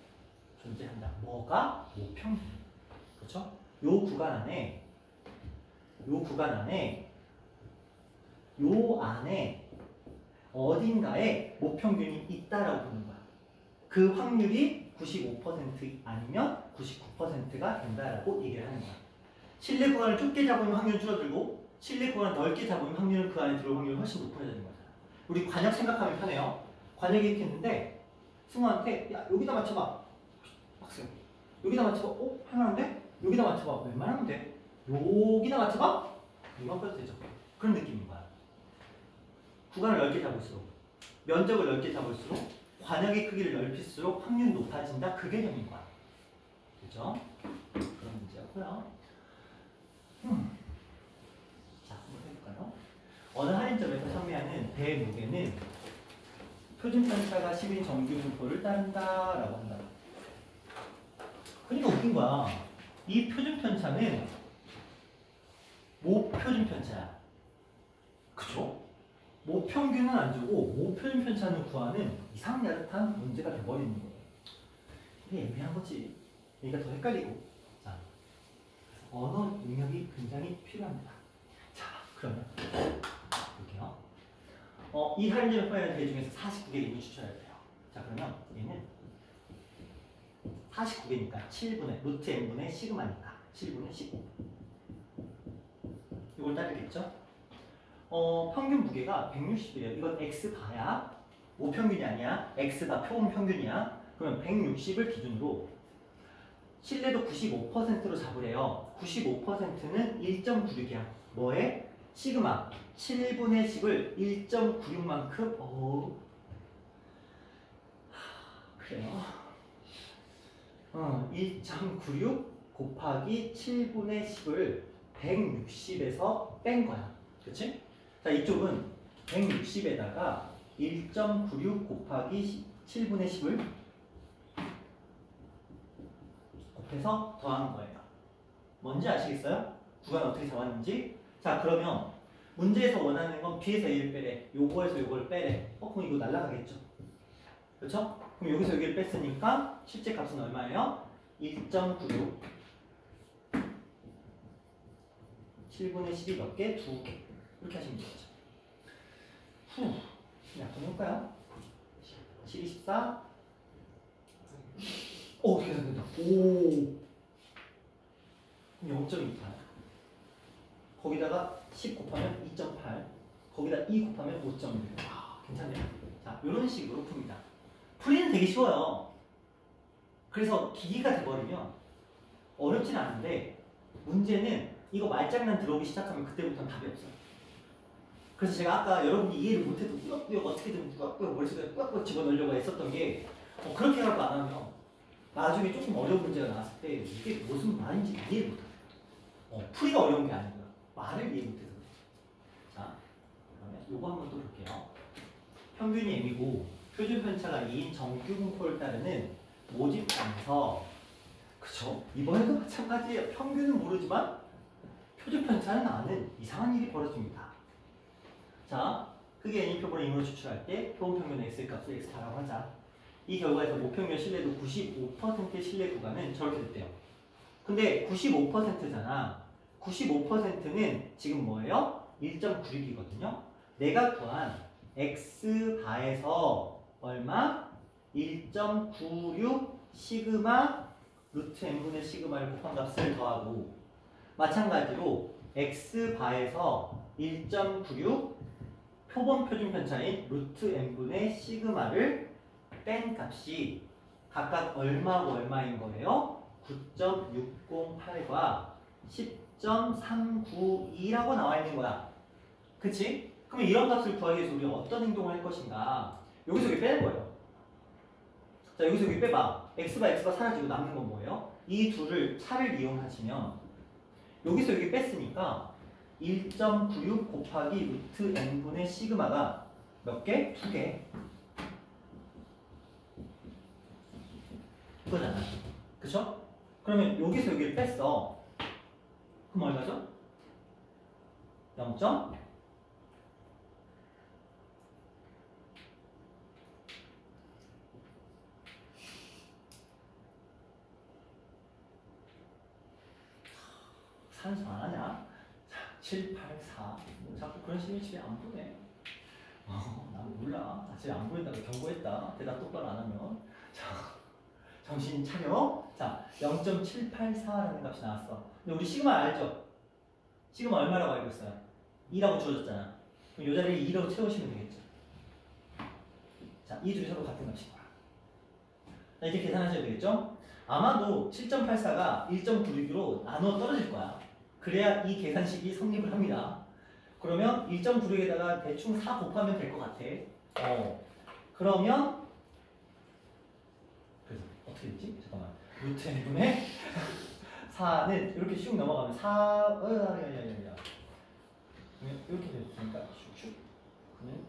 존재한다. 뭐가? 모평균. 그렇죠? 요 구간 안에 요 안에 어딘가에 모평균이 있다라고 보는 거야. 그 확률이 95% 아니면 99%가 된다라고 얘기를 하는 거야. 신뢰 구간을 좁게 잡으면 확률은 줄어들고 신뢰 구간을 넓게 잡으면 확률은 그 안에 들어올 확률이 훨씬 높아지는 거잖아. 우리 관역 생각하면 편해요. 관역이 이렇게 있는데 승우한테 야 여기다 맞춰봐. 학생 여기다 맞춰봐. 편한데? 여기다 맞춰봐. 웬만하면 돼. 여기다 맞춰봐? 이만 빼도 되죠. 그런 느낌인 거야. 구간을 넓게 잡을수록 면적을 넓게 잡을수록 관역의 크기를 넓힐수록 확률이 높아진다. 그 개념인 거야. 그죠? 그런 문제였고요. 자, 한번 해볼까요? 어느 할인점에서 판매하는 배 무게는 표준 편차가 10인 정규 분포를 따른다라고 한다. 그러니까 웃긴 거야. 이 표준 편차는 모표준 편차야. 그쵸? 모평균은 안 주고 모표준 편차는 구하는 이상 야릇한 문제가 돼버리는 거예요. 이게 애매한 거지. 그러니까 더 헷갈리고. 자, 언어 능력이 굉장히 필요합니다. 자, 그러면 볼게요. 이 할인점에 포함된 배 중에서 49개를 추천해야 돼요. 자, 그러면 얘는 49개니까 7분의 루트 n분의 시그마니까 7분의 15. 이걸 따르겠죠? 평균 무게가 160이래요. 이건 x바야. 모평균이 아니야. x바 표본 평균이야. 그러면 160을 기준으로 신뢰도 95%로 잡으래요. 95%는 1.96이야. 뭐에? 시그마 7분의 10을 1.96만큼 그래요. 1.96 곱하기 7분의 10을 160에서 뺀 거야. 그치? 자, 이쪽은 160에다가 1.96 곱하기 7분의 10을 곱해서 더하는 거예요. 뭔지 아시겠어요? 구간 어떻게 잡았는지? 자, 그러면 문제에서 원하는 건 B에서 A를 빼래. 요거에서 요걸 빼래. 그럼 이거 날라가겠죠? 그렇죠? 그럼 여기서 여기를 뺐으니까 실제 값은 얼마예요? 1.96 7분의 10이 몇 개? 2개. 이렇게 하시면 되겠죠. 약분 해볼까요? 7, 24 계산된다. 오, 0.28 거기다가 10 곱하면 2.8 거기다 2 곱하면 5.6 괜찮네요. 자, 이런 식으로 풉니다. 풀이는 되게 쉬워요. 그래서 기기가 돼버리면 어렵진 않은데 문제는 이거 말장난 들어오기 시작하면 그때부터는 답이 없어요. 그래서 제가 아까 여러분이 이해를 못해도 꾸역꾸역 어떻게든 꾸역꾸역 머릿속에 꾸역꾸역 집어넣으려고 했었던 게 그렇게 해갖고 안 하면 나중에 조금 어려운 문제가 나왔을 때 이게 무슨 말인지 이해를 못해요. 풀이가 어려운 게 아니고요. 말을 이해 못해서 그래요. 자, 그러면 요거 한번 또 볼게요. 평균이 m이고 표준 편차가 2인 정규분포를 따르는 모집단에서 그쵸? 이번에도 마찬가지예요. 평균은 모르지만 표준 편차는 아는 이상한 일이 벌어집니다. 자, 그게 n이 표본의 임으로 추출할 때 표본 평균 x의 값을 x라고 하자. 이 결과에서 모평면 신뢰도 95%의 신뢰 구간은 저렇게 됐대요. 근데 95%잖아. 95%는 지금 뭐예요? 1.96이거든요. 내가 구한 x바에서 얼마? 1.96 시그마 루트 n분의 시그마를 곱한 값을 더하고 마찬가지로 x바에서 1.96 표본 표준 편차인 루트 n분의 시그마를 뺀 값이 각각 얼마고 얼마인 거예요? 9.608과 10.392라고 나와 있는 거야. 그치? 그럼 이런 값을 구하기 위해서 우리가 어떤 행동을 할 것인가? 여기서 여기 빼는 거예요. 자, 여기서 여기 빼봐. x가 사라지고 남는 건 뭐예요? 이 둘을 차를 이용하시면 여기서 여기 뺐으니까 1.96 곱하기 루트 n분의 시그마가 몇 개? 2개. 그거잖아. 그쵸? 그러면 여기서 여기를 뺐어. 그럼 얼마죠? 0. 산수 안 하냐? 7, 8, 4. 뭐 자꾸 그런 식의 집에 안 보내. 난 몰라. 나 집에 안 보낸다고 경고했다. 대답 똑바로 안 하면. 자, 정신 차려. 자, 0.784라는 값이 나왔어. 근데 우리 시그마 알죠? 시그마 얼마라고 알고 있어요? 2라고 주어졌잖아. 그럼 이 자리에 2라고 채우시면 되겠죠. 자, 이 둘이 서로 같은 값인 거야. 자, 이제 계산하셔야 되겠죠? 아마도 7.84가 1.96으로 나누어 떨어질 거야. 그래야 이 계산식이 성립을 합니다. 그러면 1.96에다가 대충 4 곱하면 될 것 같아. 그러면 그래서 어떻게 됐지? 잠깐만. 루트 n분의 4는 이렇게 슉 넘어가면 4 그러면 이렇게 됐으니까 슉슉 그러면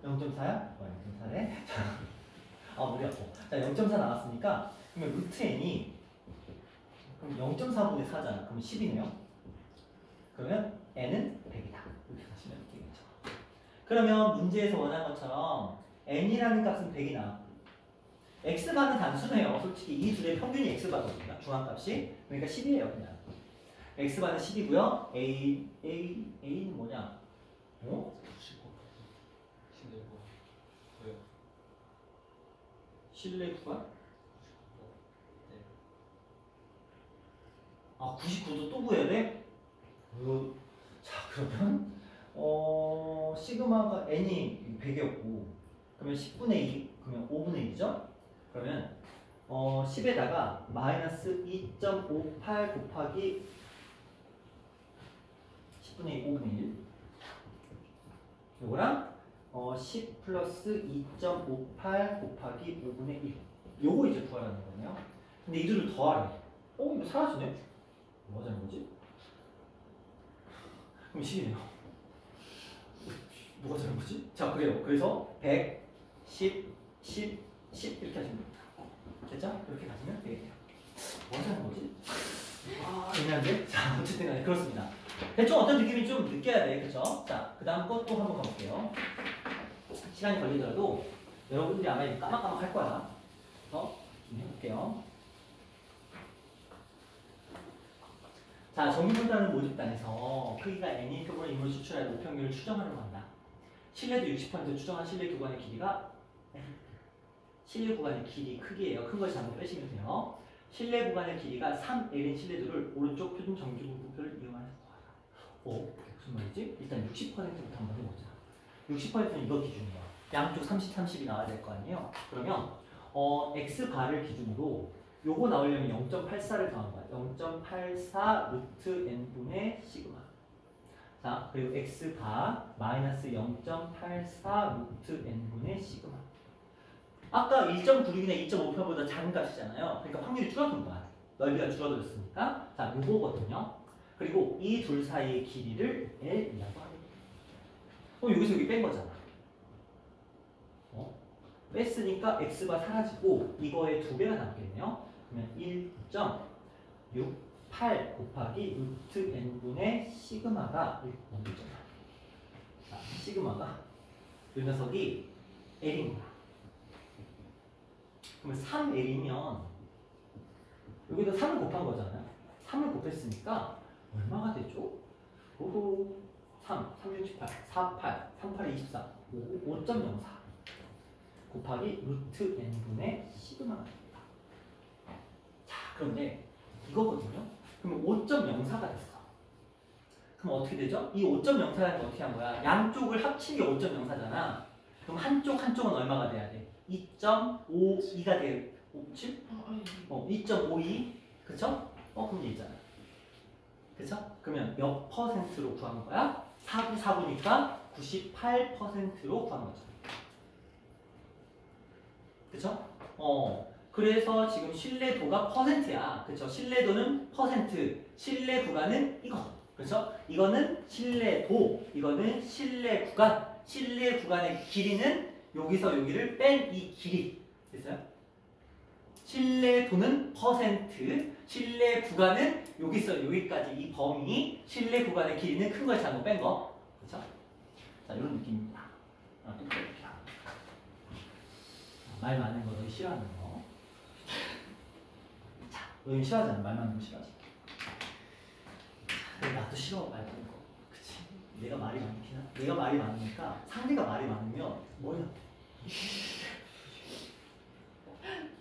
슉슉 0.4야? 0.4래? 머리 아파. 자, 0.4 나왔으니까 그러면 루트 n이 그럼 0.4분의 4잖아. 그러면 10이네요. 그러면 n은 100이다. 이렇게 하시면 되겠죠. 그러면 문제에서 원한 것처럼 n이라는 값은 100이 나왔고 x바는 단순해요. 솔직히 이 둘의 평균이 x바거든요. 중앙값이. 그러니까 10이에요. 그냥. x바는 10이고요. a는 뭐냐? 99. 신뢰고 더요. 신뢰 구간? 99. 네. 99도 또 구해야 돼? 자, 그러면 시그마가 n이 100이었고 그러면 10분의 2 그러면 5분의 1이죠? 그러면 10에다가 마이너스 2.58 곱하기 10분의 2 5분의 1 요거랑 10 플러스 2.58 곱하기 5분의 1 요거 이제 구하라는 거네요. 근데 이들을 더하래. 이거 사라지네? 뭐가 되는 거지? 그럼 10이네요. 뭐가 되는 거지? 자, 그래요. 그래서 100, 10, 10, 10 이렇게 하시면 됩니다. 됐죠? 이렇게 가시면 되겠네요. 뭐가 되는 거지? 애매한데? 자, 어쨌든 간에 그렇습니다. 대충 어떤 느낌이 좀 느껴야 돼. 그쵸? 자, 그 다음 것 또 한번 가볼게요. 시간이 걸리더라도 여러분들이 아마 까막까막 할 거야. 그래서 좀 해볼게요. 자, 정규분포라는 모집단에서 크기가 n인 표본의 임을 추출할 모평균을 추정하려고 한다. 신뢰도 60% 추정한 신뢰 구간의 길이가 신뢰 구간의 길이 크기예요. 큰 것이 잘못 빼시면 돼요. 신뢰 구간의 길이가 3L인 신뢰도를 오른쪽 표준 정규분포표를 이용하는 거야. 무슨 말이지? 되지? 일단 60%부터 한번 해보자. 60%는 이거 기준이야. 양쪽 30, 30이 나와야 될 거 아니에요? 그러면 x바를 기준으로 요거 나오려면 0.84를 더한 거야. 0.84 루트 n분의 시그마. 자, 그리고 x바 마이너스 0.84 루트 n분의 시그마. 아까 1.96이나 2.58보다 작은 값이잖아요. 그러니까 확률이 줄어든 거야. 넓이가 줄어들었으니까. 자, 요거거든요. 그리고 이 둘 사이의 길이를 L이라고 합니다. 그럼 여기서 여기 뺀 거잖아. 뺐으니까 x가 사라지고 이거의 2배가 남겠네요. 그러면 1.68 곱하기 루트 n분의 시그마가 이거잖아. 자, 시그마가 이 녀석이 L입니다. 그러면 3L이면 여기다 3을 곱한 거잖아요. 3을 곱했으니까 얼마가 되죠? 오호 3, 3, 6, 18, 4, 8, 3, 8, 24, 5.04 곱하기 루트 n분의 시그마가 됩니다. 자, 그런데 이거거든요. 그러면 5.04가 됐어. 그럼 어떻게 되죠? 이 5.04라는 건 어떻게 한 거야? 양쪽을 합친 게 5.04잖아. 그럼 한쪽은 얼마가 돼야 돼? 2.52가 돼. 57? 아니. 2.52. 그쵸? 그럼 얘 있잖아. 그쵸? 그러면 몇 퍼센트로 구한 거야? 4니까 98%로 구한 거죠. 그쵸? 그래서 지금 신뢰도가 퍼센트야. 그쵸? 신뢰도는 퍼센트. 신뢰 구간은 이거. 그쵸? 이거는 신뢰도. 이거는 신뢰 구간. 신뢰 구간의 길이는 여기서 여기를 뺀 이 길이. 됐어요? 신뢰도는 퍼센트. 신뢰 구간은 여기서 여기까지 이 범위. 신뢰 구간의 길이는 큰 걸 잘못 뺀 거. 그쵸? 자, 이런 느낌입니다. 말 많은 거 너희 싫어하는 거. 자, 너희 싫어하잖아. 말 많은 거 싫어하지. 근데 나도 싫어 말 많은 거. 그치? 내가 말이 많긴 하. 내가 말이 많으니까 상대가 말이 많으면 뭐야?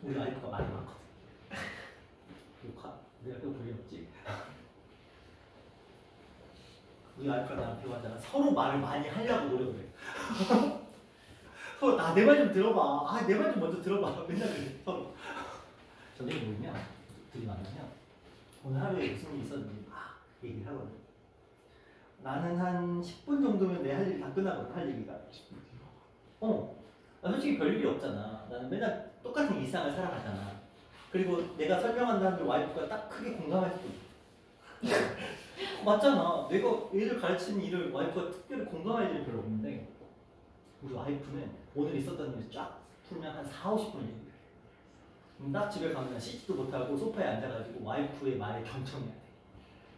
우리 와이프가 말이 많거든. 내가 또 볼일 없지. 우리 와이프가 나랑 대화하잖아. 서로 말을 많이 하려고 노력을 해. 서로 내 말 좀 들어봐. 내 말 좀 먼저 들어봐. 맨날 그래. 서로. 저녁에 모이면 둘이 만나면 오늘 하루에 무슨 일이 있었는지 막 얘기를 하거든. 나는 한 10분 정도면 내 할 일이 다 끝나거든. 할 얘기가. 나 솔직히 별일이 없잖아. 나는 맨날 똑같은 일상을 살아가잖아. 그리고 내가 설명한다는데 와이프가 딱 크게 공감할 수도 있어. 맞잖아. 내가 얘를 가르치는 일을 와이프가 특별히 공감할 일이 별로 없는데 우리 와이프는 오늘 있었던 일을 쫙 풀면 한 4, 50분 얘기해. 딱 집에 가면 씻지도 못하고 소파에 앉아가지고 와이프의 말에 경청해야 돼.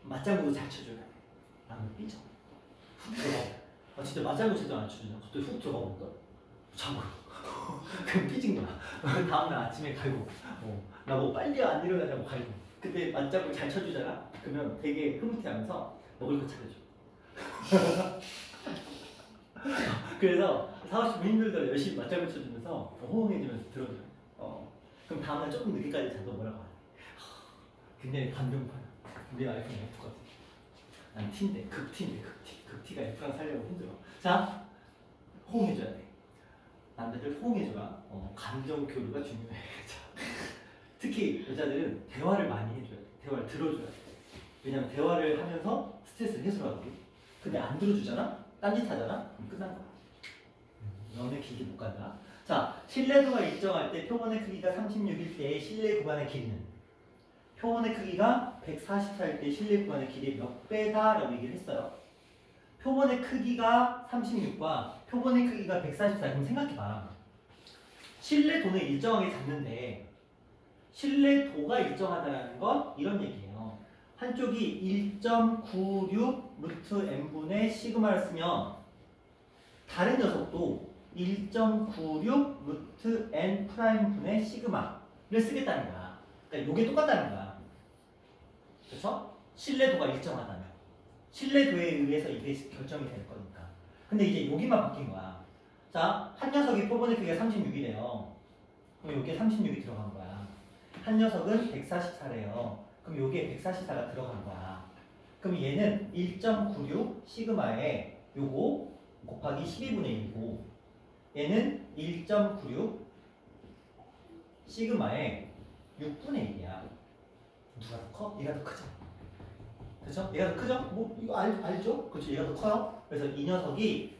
맞장구도 잘 쳐줘야 돼. 나는 삐져. 훅 들어가. 진짜 맞장구 제대로 안 쳐주잖아. 갑자기 훅 들어가 보니까 자고. 그럼 삐진 거야. 다음날 아침에 갈고 나 뭐 빨리 안 일어나자고 갈고. 근데 맞장구 잘 쳐주잖아. 그러면 되게 흐뭇해하면서 먹을 거 차려줘. 그래서 4, 50분 힘들더라도 열심히 맞장구 쳐주면서 호응해주면서 들어줘. 그럼 다음날 조금 늦게까지 자도 뭐라고 하네. 굉장히 감정파야. 우리 와이프는 F거든. 난 T인데 극T인데 극T. 극T가 F랑 살려고 힘들어. 자, 호응해줘야 돼. 남자들 호응해줘야 감정 교류가 중요해. 특히 여자들은 대화를 많이 해줘야 돼. 대화를 들어줘야 돼. 왜냐면 대화를 하면서 스트레스를 해소하거든. 근데 안 들어주잖아? 딴짓 하잖아? 그럼 끝난 거야. 너네 길게 못 간다. 자, 신뢰도가 일정할 때 표본의 크기가 36일 때의 신뢰 구간의 길이는 표본의 크기가 144일 때 신뢰 구간의 길이의 몇 배다라고 얘기를 했어요. 표본의 크기가 36과 표본의 크기가 144. 그럼 생각해봐. 신뢰도는 일정하게 잡는데 신뢰도가 일정하다는 건 이런 얘기예요. 한쪽이 1.96 루트 n분의 시그마를 쓰면 다른 녀석도 1.96 루트 n 프라임 분의 시그마를 쓰겠다는 거야. 그러니까 이게 똑같다는 거야. 그렇죠? 신뢰도가 일정하다면 신뢰도에 의해서 이게 결정이 될 거니까. 근데 이제 여기만 바뀐 거야. 자, 한 녀석이 표본의 크기가 36이래요. 그럼 여기에 36이 들어간 거야. 한 녀석은 144래요. 그럼 여기에 144가 들어간 거야. 그럼 얘는 1.96 시그마에 요거 곱하기 12분의 1이고 얘는 1.96 시그마에 6분의 1이야. 누가 더 커? 얘가 더 크죠? 그죠? 얘가 더 크죠? 뭐 이거 알죠? 그렇죠? 얘가 더 커요. 그래서 이 녀석이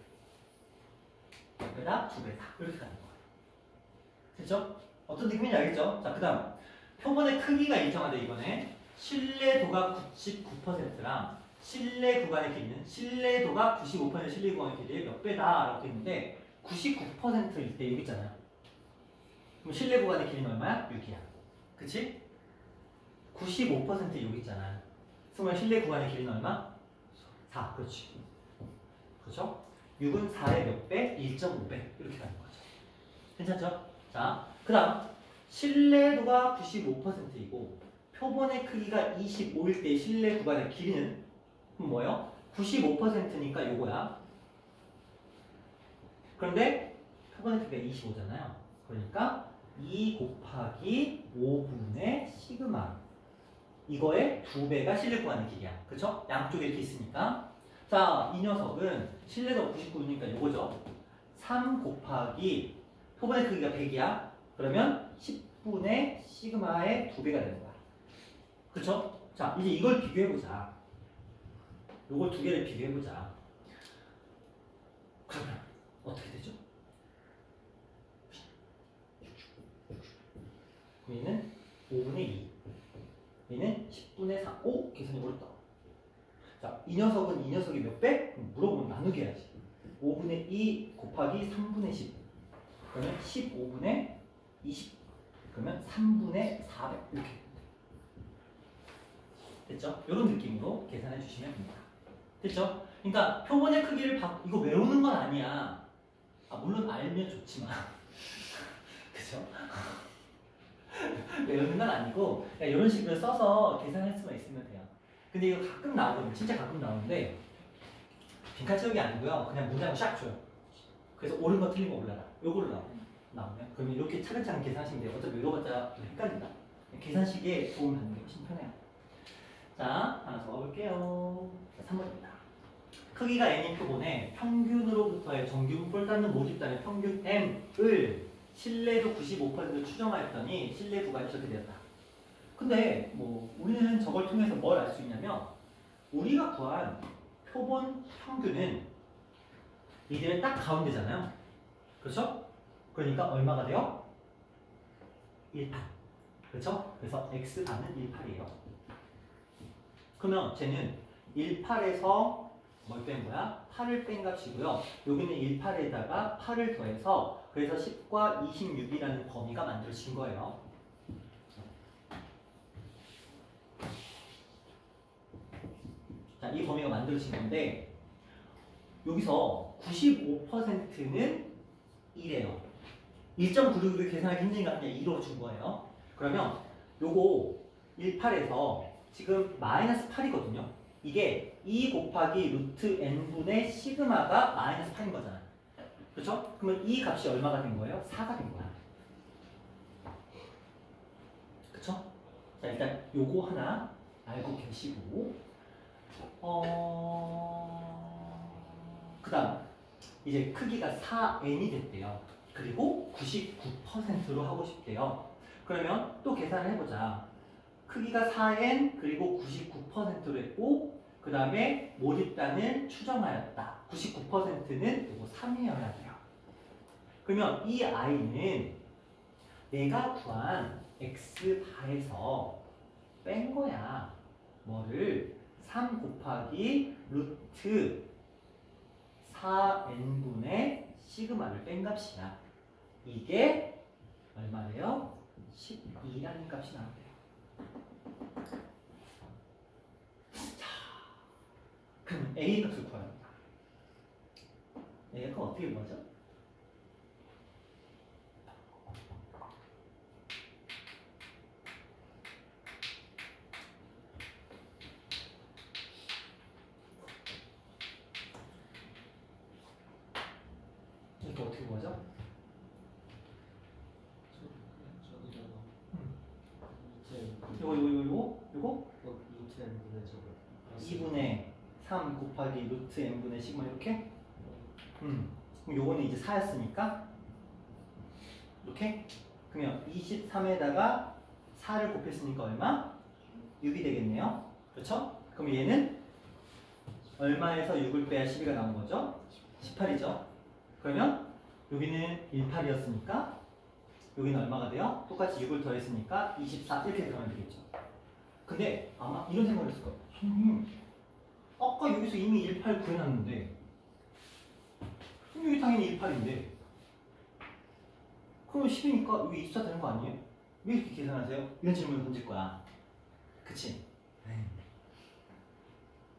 얘보다 2배다. 이렇게 가는 거예요. 됐죠? 어떤 느낌인지 알겠죠? 자, 그 다음 표본의 크기가 일정하다 이번에 신뢰도가 99%랑 신뢰 구간의 길이는 신뢰도가 95% 신뢰 구간의 길이의 몇 배다 라고 되어 있는데 99%일 때 여기 있잖아요. 그럼 신뢰 구간의 길이는 얼마야? 6이야. 그치? 95% 여기 있잖아. 그러면 신뢰 구간의 길이는 얼마? 4. 그렇지. 그렇죠? 6은 4의 몇 배? 1.5배. 이렇게 가는 거죠. 괜찮죠? 자, 그 다음 신뢰도가 95%이고 표본의 크기가 25일 때 신뢰 구간의 길이는 뭐예요? 95%니까 요거야. 그런데 표본의 크기가 25잖아요. 그러니까 2 곱하기 5분의 시그마 이거의 2배가 신뢰 구간의 길이야. 그쵸? 양쪽에 이렇게 있으니까 자, 이 녀석은 신뢰도가 99니까 요거죠. 3 곱하기 표본의 크기가 100이야. 그러면 10분의 시그마의 2배가 되는 거야. 그쵸? 자, 이제 이걸 비교해보자. 요걸 두 개를 비교해보자. 그러면 어떻게 되죠? 얘는 5분의 2. 얘는 10분의 4. 오! 계산이 어렵다. 자, 이 녀석은 이 녀석이 몇 배? 물어보면 나누기 해야지. 5분의 2 곱하기 3분의 10. 그러면 15분의 20. 그러면 3분의 400. 이렇게. 됐죠? 이런 느낌으로 계산해 주시면 됩니다. 됐죠? 그러니까 표본의 크기를 이거 외우는 건 아니야. 아, 물론 알면 좋지만. 그죠? 외우는 건 아니고 그냥 이런 식으로 써서 계산할 수만 있으면 돼요. 근데 이거 가끔 나오거든요. 진짜 가끔 나오는데 빈칸 채우기 아니고요. 그냥 문장을 샥 줘요. 그래서 옳은 거 틀린 거 올라라. 요걸로 나오면 그러면 이렇게 차근차근 계산하시면 돼요. 어차피 외워봤자 헷갈린다. 계산식에 도움 받는 게 훨씬 편해요. 자, 하나 더 볼게요. 3번입니다. 크기가 n인 표본에 평균으로부터의 정규분포를 닦는 모집단의 평균 m을 신뢰도 95% 추정하였더니 신뢰 구간이 이렇게 되었다. 근데 뭐 우리는 저걸 통해서 뭘 알 수 있냐면 우리가 구한 표본 평균은 이들의 딱 가운데잖아요. 그렇죠? 그러니까 얼마가 돼요? 1,8. 그렇죠? 그래서 x반은 1,8이에요. 그러면 쟤는 1,8에서 뭘 뺀 거야? 8을 뺀 값이고요. 여기는 1,8에다가 8을 더해서 그래서 10과 26이라는 범위가 만들어진 거예요. 자, 이 범위가 만들어진 건데 여기서 95%는 1이에요. 1.96을 계산하기 힘드니까 그냥 2로 준 거예요. 그러면 요거 18에서 지금 마이너스 8이거든요. 이게 2 곱하기 루트 n분의 시그마가 마이너스 8인 거잖아. 그렇죠? 그러면 이 값이 얼마가 된 거예요? 4가 된 거야. 그렇죠? 자, 일단 요거 하나 알고 계시고 그 다음 이제 크기가 4n이 됐대요. 그리고 99%로 하고 싶대요. 그러면 또 계산을 해보자. 크기가 4n 그리고 99%로 했고 그 다음에 모집단을 추정하였다. 99%는 이거 3이어야 돼요. 그러면 이 i는 내가 구한 x바에서 뺀 거야. 뭐를? 3 곱하기 루트 4n분의 시그마를 뺀 값이야. 이게 얼마래요? 12라는 값이 나온대요. 자, 그럼 A 값을 구해야 합니다. A 값 어떻게 구하죠? 이렇게 어떻게 구하죠? 저기다가 루트 요거 루트 n분의 저거 2분의 3 곱하기 루트 n분의 시그마 이렇게? 그럼 요거는 이제 4였으니까 이렇게? 그러면 23에다가 4를 곱했으니까 얼마? 6이 되겠네요. 그렇죠? 그럼 얘는 얼마에서 6을 빼야 12가 나온 거죠? 18이죠. 그러면 여기는 18이었으니까 여기는 얼마가 돼요? 똑같이 6을 더했으니까 24 이렇게 들어가면 되겠죠. 근데 아마 이런 생각을 했을 거예요. 선생님, 아까 여기서 이미 18 구해놨는데 여기 당연히 18인데 그럼 10이니까 여기 24 되는 거 아니에요? 왜 이렇게 계산하세요? 이런 질문을 던질 거야. 그치?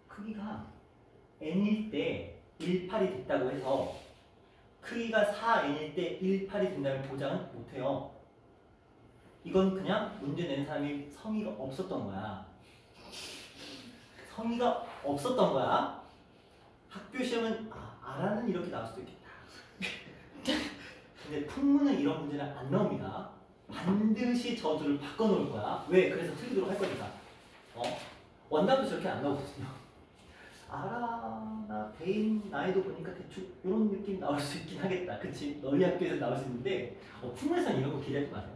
크기가 n일 때 18이 됐다고 해서 크기가 4n일 때 18이 된다는 보장은 못해요. 이건 그냥 문제 낸 사람이 성의가 없었던 거야. 성의가 없었던 거야. 학교 시험은 아라는 이렇게 나올 수도 있겠다. 근데 풍문은 이런 문제는 안 나옵니다. 반드시 저주를 바꿔놓을 거야. 왜? 그래서 틀리도록 할 거니까. 원답도 저렇게 안 나오거든요. 알아, 나 대인 나이도 보니까 대충 이런 느낌 나올 수 있긴 하겠다. 그치? 너희 학교에서 나올 수 있는데 풍문에서는 이런 거 기대하지 마세요.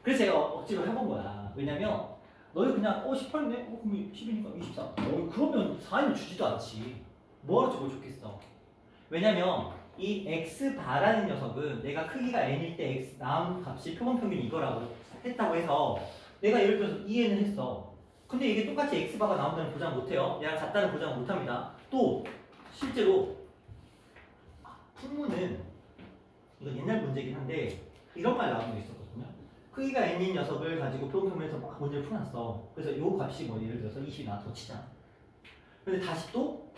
그래서 제가 억지로 해본 거야. 왜냐면 너희 그냥 18인데? 그럼 10이니까 24. 그러면 4는 주지도 않지. 뭐하러 저걸 줬겠어. 왜냐면 이 x바라는 녀석은 내가 크기가 n일 때 x 나온 값이 표본 평균이 이거라고 했다고 해서 내가 예를 들어서 이해는 했어. 근데 이게 똑같이 x바가 나온다는 보장 못해요. 얘랑 같다는 보장 못합니다. 또 실제로 풍문은 이건 옛날 문제긴 한데 이런 말 나온 게 있었거든요. 크기가 n인 녀석을 가지고 표본 평균에서 막 문제를 풀어놨어. 그래서 요 값이 뭐 예를 들어서 20이 나왔다 치자. 근데 다시 또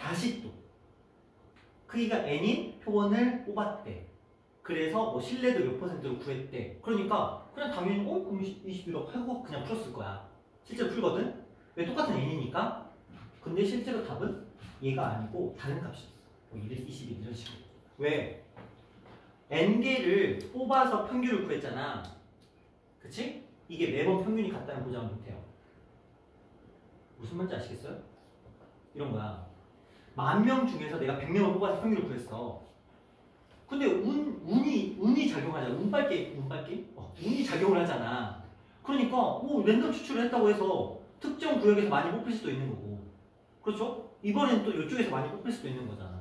크기가 n인 표본을 뽑았대. 그래서 뭐 신뢰도 몇 %로 구했대. 그러니까 그냥 당연히 그럼 21억 하고 그냥 풀었을 거야. 실제로 풀거든? 왜 똑같은 n이니까? 근데 실제로 답은 얘가 아니고 다른 값이었어. 뭐 21 이런 식으로. 왜? n개를 뽑아서 평균을 구했잖아. 그치? 이게 매번 평균이 같다는 보장을 못해요. 무슨 말인지 아시겠어요? 이런 거야. 10,000명 중에서 내가 100명을 뽑아서 평균을 구했어. 근데 운이 작용하잖아. 운빨게? 운이 작용을 하잖아. 그러니까 랜덤 추출을 했다고 해서 특정 구역에서 많이 뽑힐 수도 있는 거고. 그렇죠? 이번엔 또 이쪽에서 많이 뽑힐 수도 있는 거잖아.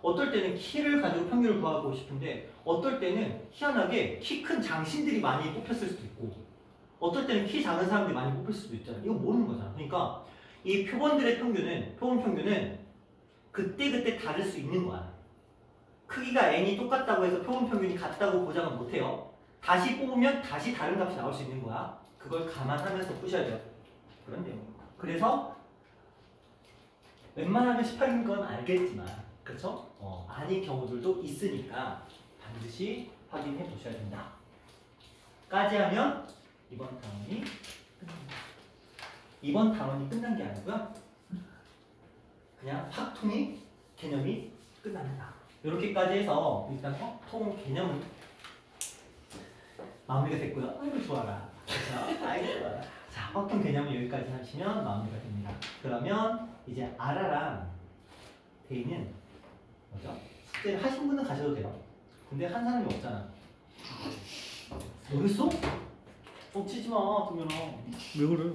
어떨 때는 키를 가지고 평균을 구하고 싶은데 어떨 때는 희한하게 키 큰 장신들이 많이 뽑혔을 수도 있고 어떨 때는 키 작은 사람들이 많이 뽑힐 수도 있잖아. 이거 모르는 거잖아. 그러니까 이 표본들의 표본 평균은 그때 다를 수 있는 거야. 크기가 n이 똑같다고 해서 표본 평균이 같다고 보장은 못해요. 다시 뽑으면 다시 다른 값이 나올 수 있는 거야. 그걸 감안하면서 푸셔야 돼요. 그런 내용. 그래서 웬만하면 18인 건 알겠지만 그렇죠? 아닌 경우들도 있으니까 반드시 확인해 보셔야 된다. 까지 하면 이번 단원이 끝납니다. 이번 단원이 끝난 게 아니고요. 그냥 확통의 개념이 끝납니다. 이렇게까지 해서 일단 확통 개념은 마무리가 됐고요. 아이고 좋아라. 그렇죠? 아이고 좋아라. 자, 확통 개념은 여기까지 하시면 마무리가 됩니다. 그러면 이제 아라랑 데이는 뭐죠? 숙제를 하신 분은 가셔도 돼요. 근데 한 사람이 없잖아. 모르겠어? 치지 마, 동현아. 왜 그래?